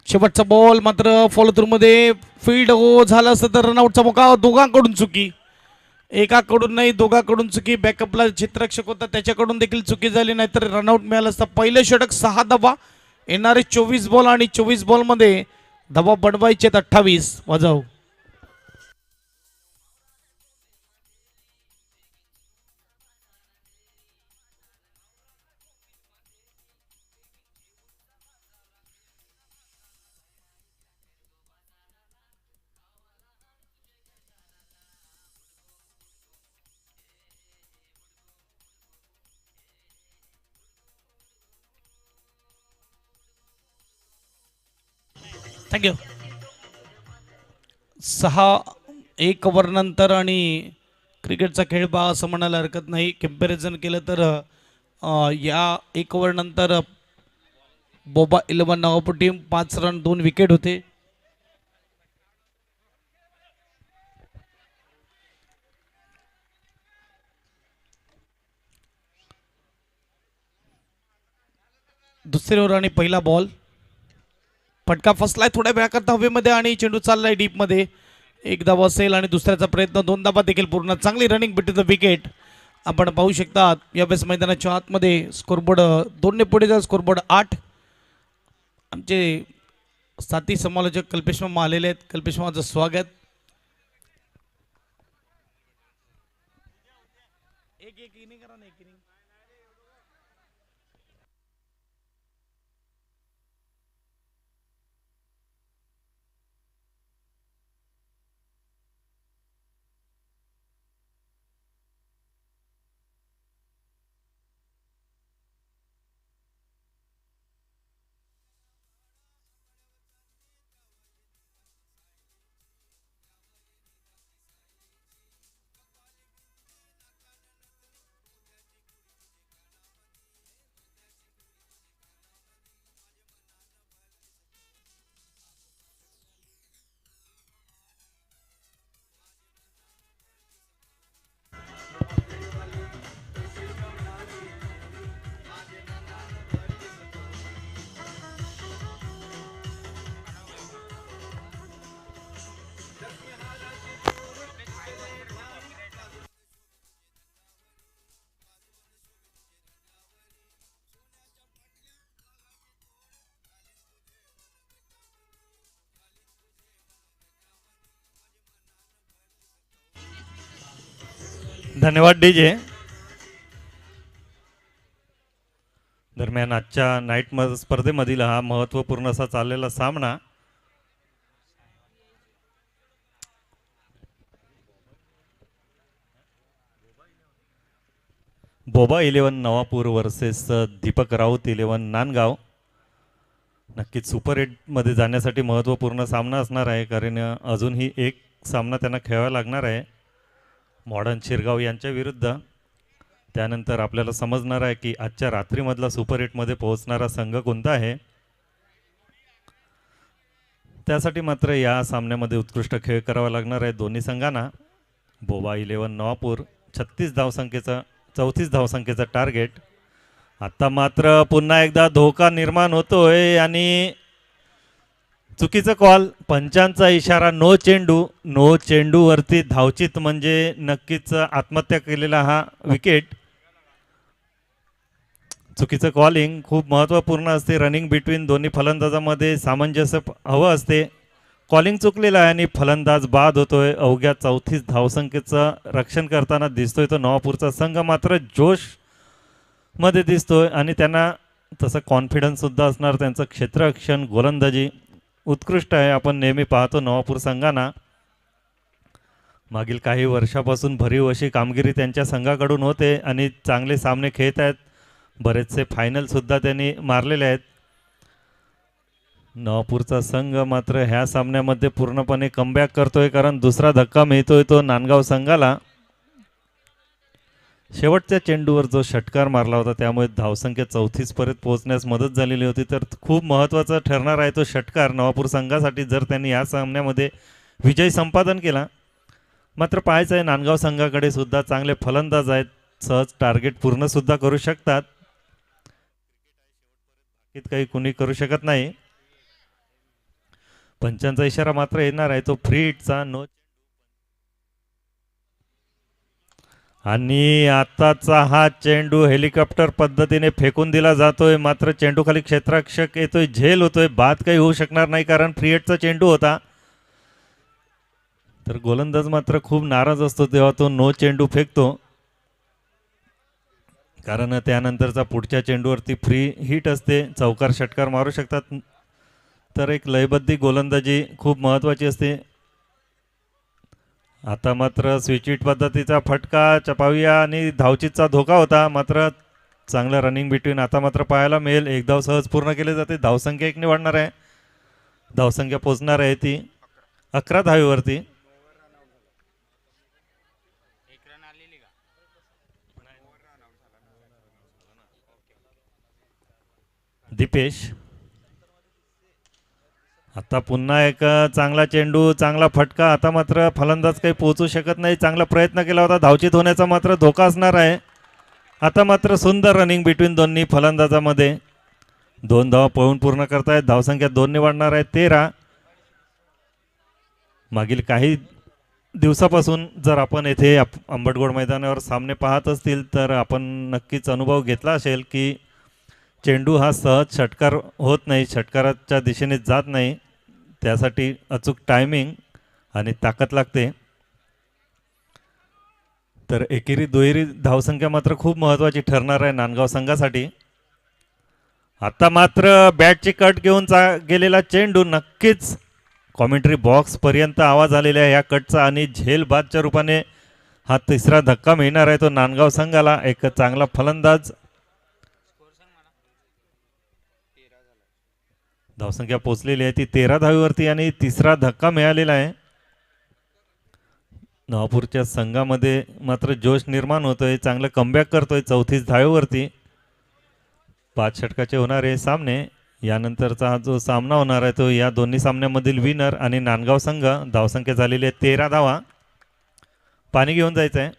शेवटचा बॉल मात्र फॉलो थ्रू मध्ये फील्ड झाला असतं तर रनआउटचा मोका. दोघांकडून चुकी, एकाकडून नाही दोघांकडून चुकी. बॅकअपला चित्ररक्षक होता त्याच्याकडून देखील चुकी झाली, नाहीतर रनआउट मिळालं असतं. पहिले षटक 6 धावा, येणारे 24 बॉल आणि 24 बॉल मध्ये धावा बनवायचे 28. वाजव. थँक्यू. 6-1 ओव्हर नंतर आणि क्रिकेटचा खेळ बा असं म्हणायला हरकत नाही. कंपॅरिझन केलं तर या 1 ओव्हर नंतर Boba 11 Navapur team 5 run 2 wicket होते. दुसरे ओव्हर आणि पहिला बॉल. फटका फसलाय थोड्या वेळाकरता हवेमध्ये आणि चेंडू चाललाय डीप मध्ये. 1 धावा असेल आणि दुसऱ्याचा प्रयत्न 2 धावा देखील पूर्ण. चांगली रनिंग बिटवीन द विकेट आपण पाहू शकता. यावेळेस मैदानाच्या आतमध्ये स्कोरबोर्ड 2 ने पुढे जा. स्कोरबोर्ड 8. आमचे साथी समालोचक कल्पेश मामा आलेले आहेत. कल्पेश मामाचं स्वागत. धन्यवाद डीजे. दरम्यान आजच्या नाईट स्पर्धेमधील हा महत्त्वपूर्ण असा चाललेला सामना बोबा 11 नवापूर वर्सेस दीपक राऊत 11 नांदगाव. नक्कीच सुपर 8 मध्ये जाण्यासाठी महत्त्वपूर्ण सामना असणार आहे कारण अजूनही एक सामना त्यांना खेळावा लागणार आहे मॉडर्न शिरगाव यांच्या विरुद्ध. त्यानंतर आपल्याला समजणार आहे की आजच्या रात्रीमधला सुपर 8 मध्ये पोहोचणारा संघ कोणता आहे. त्यासाठी मात्र या सामन्यामध्ये उत्कृष्ट खेळ करावा लागणार आहे दोन्ही संघांना. बोबा 11 नवापूर 34 धावसंख्येचा टार्गेट. आता मात्र पुन्हा एकदा धोका निर्माण होतोय आणि चुकीचं कॉल, पंचांचा इशारा, नो चेंडू. नो चेंडूवरती धावचित म्हणजे नक्कीच आत्महत्या केलेला हा विकेट. चुकीचं कॉलिंग खूप महत्त्वपूर्ण असते. रनिंग बिटवीन दोन्ही फलंदाजामध्ये सामंजस्य हवं असते. कॉलिंग चुकलेलं आहे आणि फलंदाज बाद होतोय. अवघ्या 34 धावसंख्येचं रक्षण करताना दिसतोय तो नवापूरचा संघ मात्र जोश मध्ये दिसतोय आणि त्यांना तसं कॉन्फिडन्स सुद्धा असणार. त्यांचं क्षेत्ररक्षण गोलंदाजी उत्कृष्ट आहे. आपण नेहमी पाहतो नवापूर संघांना मागील काही वर्षापासून भरीव अशी कामगिरी त्यांच्या संघाकडून होते आणि चांगले सामने खेळत आहेत. बरेचसे फायनल सुद्धा त्यांनी मारलेले आहेत. नवापूरचा संघ मात्र ह्या सामन्यामध्ये पूर्णपणे कमबॅक करतोय कारण दुसरा धक्का मिळतोय तो नांदगाव संघाला. शेवटच्या चेंडूवर जो षटकार मारला होता त्यामुळे धावसंख्या 34 पर्यंत पोहोचण्यास मदत झालेली होती. तर खूप महत्त्वाचा ठरणार आहे तो षटकार नवापूर संघासाठी जर त्यांनी या सामन्यामध्ये विजय संपादन केला. मात्र पाहायचं आहे नांदगाव संघाकडे सुद्धा चांगले फलंदाज आहेत. सहज टार्गेट पूर्ण सुद्धा करू शकतात. काही कुणी करू शकत नाही. पंचांचा इशारा मात्र येणार आहे तो फ्री हिटचा. नो आणि आताचा हा चेंडू हेलिकॉप्टर पद्धतीने फेकून दिला जातोय. मात्र चेंडू खाली क्षेत्ररक्षक येतोय, झेल होतोय. बाद काही होऊ शकणार नाही कारण फ्री हिटचा चेंडू होता. तर गोलंदाज मात्र खूप नाराज असतो तेव्हा तो नो चेंडू फेकतो कारण त्यानंतरचा पुढच्या चेंडूवरती फ्री हिट असते. चौकार षटकार मारू शकतात. तर एक लयबद्धी गोलंदाजी खूप महत्त्वाची असते. आता मात्र स्विच हिट पद्धतीचा फटका, चपाविया आणि धावचीतचा धोका होता. मात्र चांगलं रनिंग बिटवीन आता मात्र पाहायला मिळेल. एक धाव सहज पूर्ण केले जाते. धावसंख्या एकने वाढणार आहे. धावसंख्या पोचणार आहे ती 11 धावेवरती. दीपेश आता पुन्हा एक चांगला चेंडू, चांगला फटका. आता मात्र फलंदाज काही पोहोचू शकत नाही. चांगला प्रयत्न केला होता. धावचीत होण्याचा मात्र धोका असणार आहे. आता मात्र सुंदर रनिंग बिटवीन दोन्ही फलंदाजामध्ये. 2 धावा पळून पूर्ण करतायत. धावसंख्या 2 ने वाढणार आहे 13. मागील काही दिवसापासून जर आपण येथे अंबटगोड मैदानावर सामने पाहत असतील तर आपण नक्कीच अनुभव घेतला असेल की चेंडू हा सहज षटकार होत नाही, षटकाराच्या दिशेने जात नाही. त्यासाठी अचूक टायमिंग आणि ताकद लागते. तर एकेरी दुहेरी धावसंख्या मात्र खूप महत्त्वाची ठरणार आहे नांदगाव संघासाठी. आता मात्र बॅटची कट घेऊन गेलेला चेंडू नक्कीच कॉमेंट्री बॉक्स पर्यंत आवाज आलेला आहे या कटचा आणि झेल बादच्या रूपाने हा तिसरा धक्का मिळणार आहे तो नांदगाव संघाला. एक चांगला फलंदाज. धावसंख्या पोचलेली आहे ती 13 धावेवरती आणि तिसरा धक्का मिळालेला आहे. नवापूरच्या संघामध्ये मात्र जोश निर्माण होतोय. चांगलं कमबॅक करतोय 34 धावेवरती. 5 षटकाचे होणारे सामने. यानंतरचा हा जो सामना होणार आहे तो या दोन्ही सामन्यामधील विनर आणि नांदगाव संघ. धावसंख्या झालेली आहे 13 धावा. पाणी घेऊन जायचं आहे.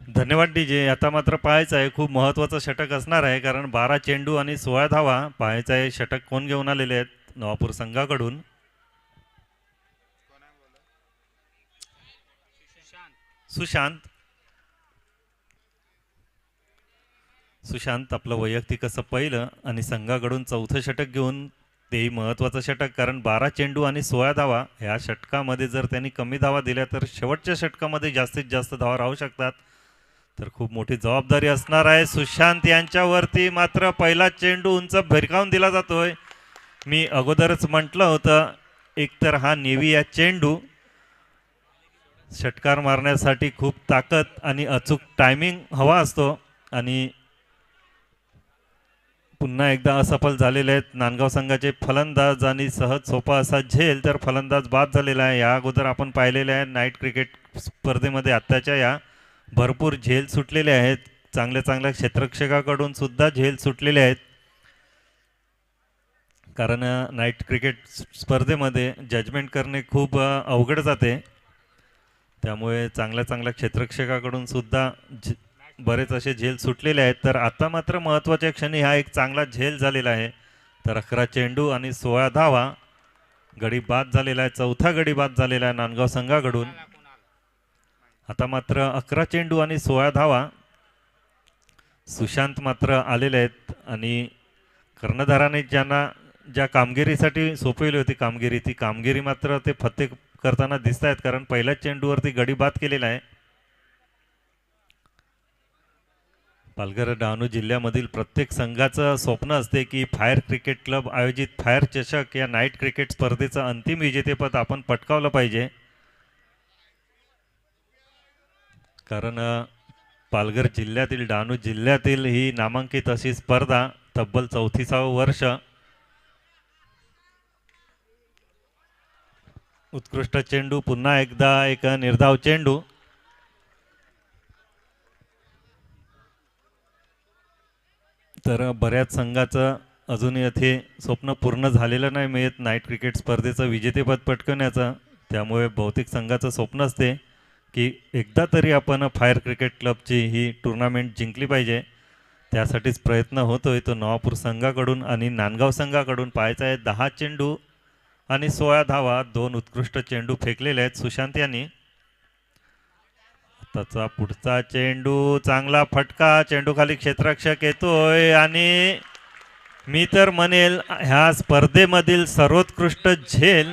धन्यवाद डीजे. आता मात्र पाहायचं आहे, खूप महत्त्वाचं षटक असणार आहे, कारण 12 चेंडू आणि 16 धावा. पाहायचं आहे षटक कोण घेऊन आलेले आहेत नवापूर संघाकडून. सुशांत आपलं वैयक्तिक असं पहिलं आणि संघाकडून चौथं षटक घेऊन, तेही महत्त्वाचं षटक, कारण 12 चेंडू आणि 16 धावा. ह्या षटकामध्ये जर त्यांनी कमी धावा दिल्या तर शेवटच्या षटकामध्ये जास्तीत जास्त धावा राहू शकतात. तर खूप मोठी जबाबदारी असणार आहे सुशांत यांच्यावरती. मात्र पहिला चेंडू उंच भिरकावून दिला जातोय. मी अगोदरच म्हटलं होतं, एकतर हा नेव्ही या चेंडू षटकार मारण्यासाठी खूप ताकद आणि अचूक टायमिंग हवा असतो. आणि पुन्हा एकदा असफल झालेले आहेत नांदगाव संघाचे फलंदाज आणि सहज सोपा असा झेल तर फलंदाज बाद झालेला आहे. या अगोदर आपण पाहिलेले आहे नाईट क्रिकेट स्पर्धेमध्ये आत्ताच्या या भरपूर झेल सुटलेले आहेत. चांगल्या चांगल्या क्षेत्ररक्षकाकडून सुद्धा झेल सुटलेले आहेत, कारण नाईट क्रिकेट स्पर्धेमध्ये जजमेंट करणे खूप अवघड जाते. त्यामुळे चांगल्या चांगल्या क्षेत्ररक्षकाकडून सुद्धा बरेच असे झेल सुटलेले आहेत. तर आता मात्र महत्त्वाच्या क्षणी हा एक चांगला झेल झालेला आहे. तर 11 चेंडू आणि 16 धावा. गडी बाद झालेला आहे, चौथा गडी बाद झालेला आहे नांदगाव संघाकडून. आता मात्र 11 चेंडू आणि 16 धावा. सुशांत मात्र आलेले आहेत आणि कर्णधाराने ज्या कामगिरीसाठी सोपवली होती ती कामगिरी मात्र ते फत्ते करताना दिसत आहेत, कारण पहिल्याच चेंडूवरती गडी बाद केलेला आहे. पालघर डहाणू जिल्ह्यामधील प्रत्येक संघाचं स्वप्न असते की फायर क्रिकेट क्लब आयोजित फायर चषक या नाईट क्रिकेट स्पर्धेचं अंतिम विजेतेपद आपण पटकावलं पाहिजे. कारण पालघर जिल्ह्यातील डहाणू जिल्ह्यातील ही नामांकित अशी स्पर्धा तब्बल 34वे वर्ष. उत्कृष्ट चेंडू, पुन्हा एकदा एक निर्धाव चेंडू. तर बऱ्याच संघाचं अजूनही येथे स्वप्न पूर्ण झालेलं नाही मिळत नाईट क्रिकेट स्पर्धेचं विजेतेपद पटकवण्याचं. त्यामुळे बहुतेक संघाचं स्वप्न असते की एकदा तरी आपण फायर क्रिकेट क्लबची ही टुर्नामेंट जिंकली पाहिजे. त्यासाठीच प्रयत्न होतोय तो नवापूर संघाकडून आणि नांदगाव संघाकडून. पाहायचं आहे 10 चेंडू आणि 16 धावा. 2 उत्कृष्ट चेंडू फेकलेले आहेत सुशांत यांनी. त्याचा पुढचा चेंडू, चांगला फटका, चेंडू खाली क्षेत्ररक्षक येतोय आणि मी तर म्हणेल ह्या स्पर्धेमधील सर्वोत्कृष्ट झेल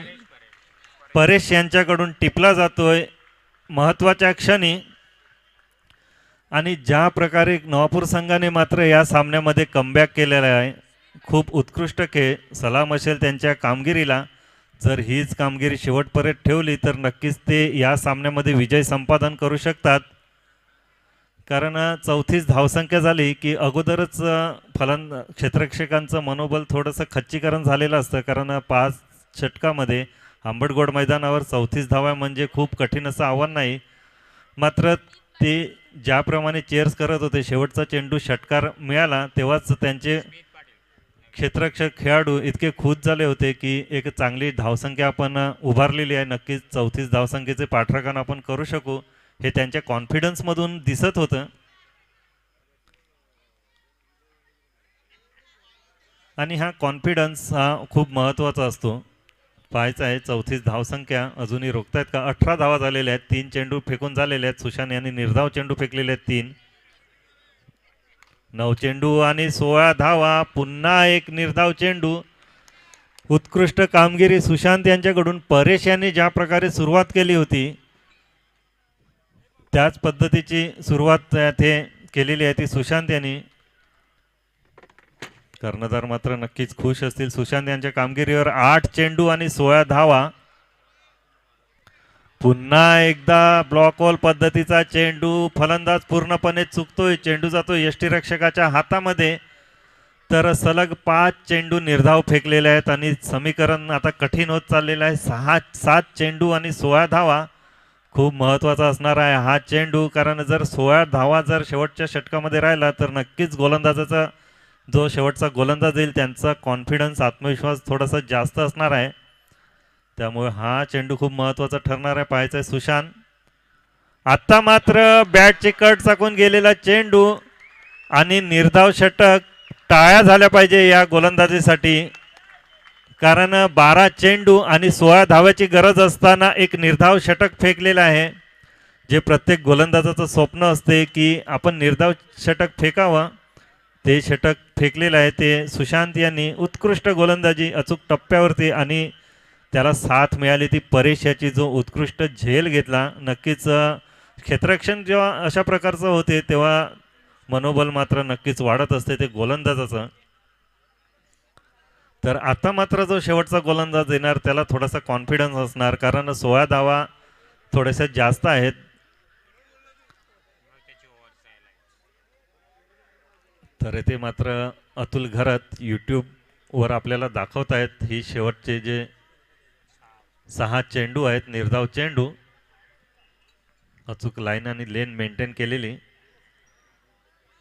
परेश यांच्याकडून टिपला जातोय महत्त्वाच्या क्षणी. आणि ज्या प्रकारे नवापूर संघाने मात्र या सामन्यामध्ये कमबॅक केलेला आहे, खूप उत्कृष्ट खेळ. सलाम असेल त्यांच्या कामगिरीला. जर हीच कामगिरी शेवटपर्यंत ठेवली तर नक्कीच ते या सामन्यामध्ये विजय संपादन करू शकतात. कारण 34 धावसंख्या झाली की अगोदरच क्षेत्ररक्षकांचं मनोबल थोडंसं खच्चीकरण झालेलं असतं, कारण 5 षटकामध्ये आंबटगोड मैदानावर 34 धावा म्हणजे खूप कठीण असं आव्हान नाही. मात्र ते ज्याप्रमाणे चेअर्स करत होते, शेवटचा चेंडू षटकार मिळाला तेव्हाच त्यांचे क्षेत्ररक्षक खेळाडू इतके खुश झाले होते की एक चांगली धावसंख्या आपण उभारलेली आहे, नक्कीच 34 धावसंख्येचे पाठराखण आपण करू शकू, हे त्यांच्या कॉन्फिडन्समधून दिसत होतं. आणि हा कॉन्फिडन्स हा खूप महत्त्वाचा असतो. पाहायचं आहे 34 धावसंख्या अजूनही रोखतायत का. 18 धावा झालेल्या आहेत. 3 चेंडू फेकून झालेले आहेत. सुशांत यांनी निर्धाव चेंडू फेकलेले आहेत 3. 9 चेंडू आणि 16 धावा. पुन्हा एक निर्धाव चेंडू. उत्कृष्ट कामगिरी सुशांत यांच्याकडून. परेश यांनी ज्या प्रकारे सुरुवात केली होती त्याच पद्धतीची सुरुवात येथे केलेली आहे ती सुशांत यांनी. कर्णधार मात्र नक्कीच खुश असतील सुशांत यांच्या कामगिरीवर. 8 चेंडू आणि 16 धावा. पुन्हा एकदा ब्लॉक बॉल पद्धतीचा चेंडू. फलंदाज पूर्णपणे चुकतोय. चेंडू जातो यष्टीरक्षकाच्या हातामध्ये. तर सलग 5 चेंडू निर्धाव फेकलेले आहेत आणि समीकरण आता कठीण होत चाललेलं आहे. 7 चेंडू आणि 16 धावा. खूप महत्त्वाचा असणार आहे हा चेंडू, कारण जर 16 धावा जर शेवटच्या षटकामध्ये राहिला तर नक्कीच गोलंदाजाचा जो शेवटचा गोलंदाज येईल त्यांचा कॉन्फिडन्स, आत्मविश्वास थोडासा जास्त असणार आहे. त्यामुळे हा चेंडू खूप महत्त्वाचा ठरणार आहे. पाहायचं आहे सुशांत. आता मात्र बॅटचे कट चाकून गेलेला चेंडू आणि निर्धाव षटक. टाळ्या झाल्या पाहिजे या गोलंदाजीसाठी, कारण 12 चेंडू आणि 16 धाव्याची गरज असताना एक निर्धाव षटक फेकलेलं आहे, जे प्रत्येक गोलंदाजाचं स्वप्न असते की आपण निर्धाव षटक फेकावं. ते षटक फेकलेलं आहे ते सुशांत यांनी. उत्कृष्ट गोलंदाजी अचूक टप्प्यावरती, आणि त्याला साथ मिळाली ती परेश याची, जो उत्कृष्ट झेल घेतला. नक्कीच क्षेत्ररक्षण जेव्हा अशा प्रकारचं होते तेव्हा मनोबल मात्र नक्कीच वाढत असते ते गोलंदाजाचं. तर आता मात्र जो शेवटचा गोलंदाज येणार त्याला थोडासा कॉन्फिडन्स असणार, कारण 16 धावा थोड्याशा जास्त आहेत. तर ते मात्र अतुल घरत यूट्यूबवर आपल्याला दाखवत आहेत ही शेवटचे जे 6 चेंडू आहेत, निर्धाव चेंडू. अचूक लाईन आणि लेन मेंटेन केलेली.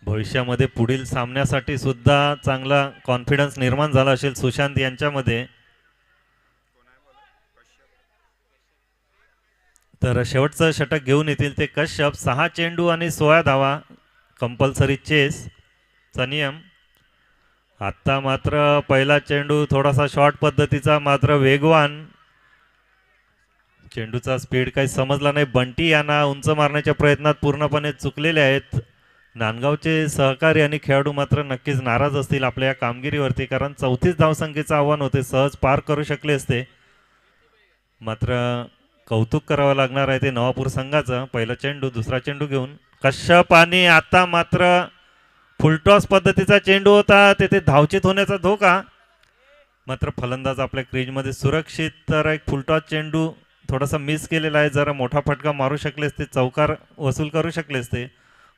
भविष्यामध्ये पुढील सामन्यासाठी सुद्धा चांगला कॉन्फिडन्स निर्माण झाला असेल सुशांत यांच्यामध्ये. तर शेवटचं षटक घेऊन येतील ते कश्यप. 6 चेंडू आणि 16 धावा, कंपल्सरी चेसचा नियम. आता मात्र पहिला चेंडू थोडासा शॉर्ट पद्धतीचा, मात्र वेगवान. चेंडूचा स्पीड काही समजला नाही. बंटी यांना उंच मारण्याच्या प्रयत्नात पूर्णपणे चुकलेले आहेत. नांदगावचे सहकारी आणि खेळाडू मात्र नक्कीच नाराज असतील आपल्या या कामगिरीवरती, कारण 34 धावसंख्येचं आव्हान होते, सहज पार करू शकले असते. मात्र कौतुक करावं लागणार आहे ते नवापूर संघाचं. पहिला चेंडू, दुसरा चेंडू घेऊन कश्यप, आणि आता मात्र फुलटॉस पद्धतीचा चेंडू होता, तेथे धावचीत होण्याचा धोका. मात्र फलंदाज आपल्या क्रीजमध्ये सुरक्षित. तर एक फुलटॉस चेंडू थोडासा मिस केलेला आहे. जरा मोठा फटका मारू शकले असते, चौकार वसूल करू शकले असते.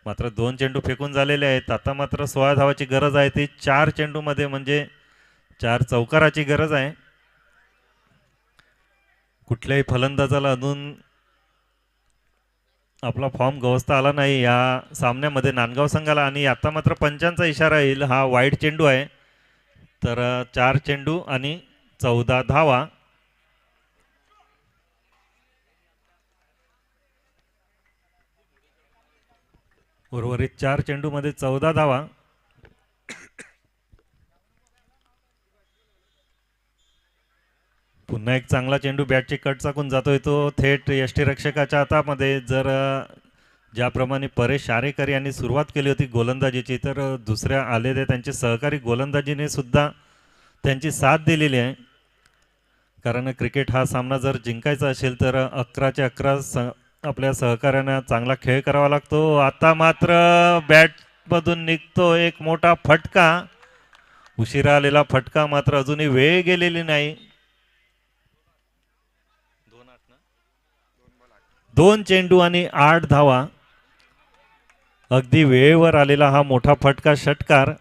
मात्र 2 चेंडू फेकून झालेले आहेत. आता मात्र 16 धावाची गरज आहे, ती 4 चेंडूमध्ये म्हणजे 4 चौकाराची गरज आहे. कुठल्याही फलंदाजाला अजून आपला फॉर्म गवसता आला नाही या सामन्यामध्ये नांदगाव संघाला. आणि आता मात्र पंचांचा इशारा येईल, हा वाईड चेंडू आहे. तर 4 चेंडू आणि 14 धावा. उर्वरित 4 चेंडूमध्ये 14 धावा. पुन्हा एक चांगला चेंडू बॅटचे कट चाकून जातोय तो थेट यष्टीरक्षकाच्या हातामध्ये. जर ज्याप्रमाणे परेश आरेकर यांनी सुरुवात केली होती गोलंदाजीची, तर दुसऱ्या आलेल्या त्यांचे सहकारी गोलंदाजीने सुद्धा त्यांची साथ दिलेली आहे. कारण क्रिकेट हा सामना जर जिंकायचा असेल तर 11चे 11 आपल्या सहकाऱ्यांना चांगला खेळ करावा लागतो. आता मात्र बॅटमधून निघतो एक मोठा फटका. उशिरा आलेला फटका, मात्र अजूनही वेळ गेलेली नाही. 2 चेंडू आणि 8 धावा. अगदी वेळेवर आलेला हा मोठा फटका षटकार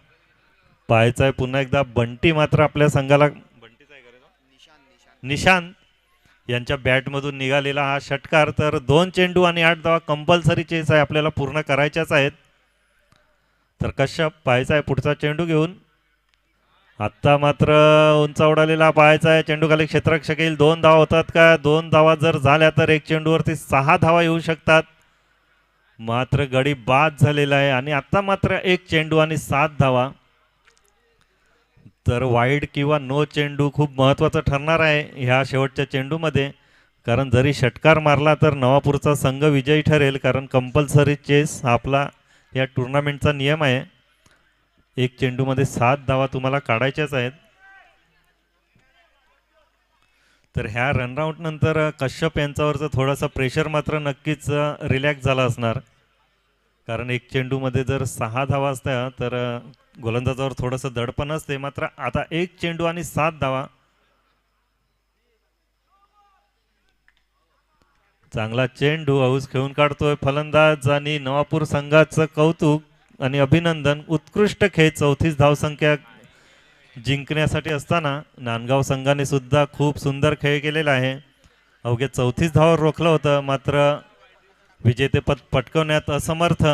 पाहायचा आहे पुन्हा एकदा. बंटी मात्र आपल्या संघाला, निशांत यांच्या बॅटमधून निघालेला हा षटकार. तर 2 चेंडू आणि 8 धावा कंपल्सरी चेस आहे, आपल्याला पूर्ण करायच्याच आहेत. तर कश्यप पाहायचा आहे पुढचा चेंडू घेऊन. आत्ता मात्र उंचा उडालेला पाहायचा आहे, चेंडू खाली क्षेत्ररक्षक येईल. 2 धावा होतात का? 2 धावा जर झाल्या तर एक चेंडूवरती 6 धावा येऊ शकतात. मात्र गडी बाद झालेला आहे. आणि आता मात्र एक चेंडू आणि 7 धावा. तर वाईड किंवा नो चेंडू खूप महत्त्वाचं ठरणार आहे ह्या शेवटच्या चेंडूमध्ये, कारण जरी षटकार मारला तर नवापूरचा संघ विजयी ठरेल, कारण कंपल्सरी चेस हा आपला या टुर्नामेंटचा नियम आहे. एक चेंडूमध्ये 7 धावा तुम्हाला काढायच्याच आहेत. तर ह्या रनआउट नंतर कश्यप यांच्यावरचं थोडासा प्रेशर मात्र नक्कीच रिलॅक्स झाला असणार, कारण एक चेंडूमध्ये जर 6 धावा असत्या तर गोलंदाजावर थोडंसं दडपण असते. मात्र आता एक चेंडू आणि 7 धावा. चांगला चेंडू हाऊस खेळून काढतोय फलंदाज, आणि नवापूर संघाचं कौतुक आणि अभिनंदन. उत्कृष्ट खेळ, 34 धावसंख्या जिंकण्यासाठी असताना नांदगाव संघाने सुद्धा खूप सुंदर खेळ केलेला आहे. अवघ्या 34 धावावर रोखलं होतं, मात्र विजेतेपद पटकवण्यात असमर्थ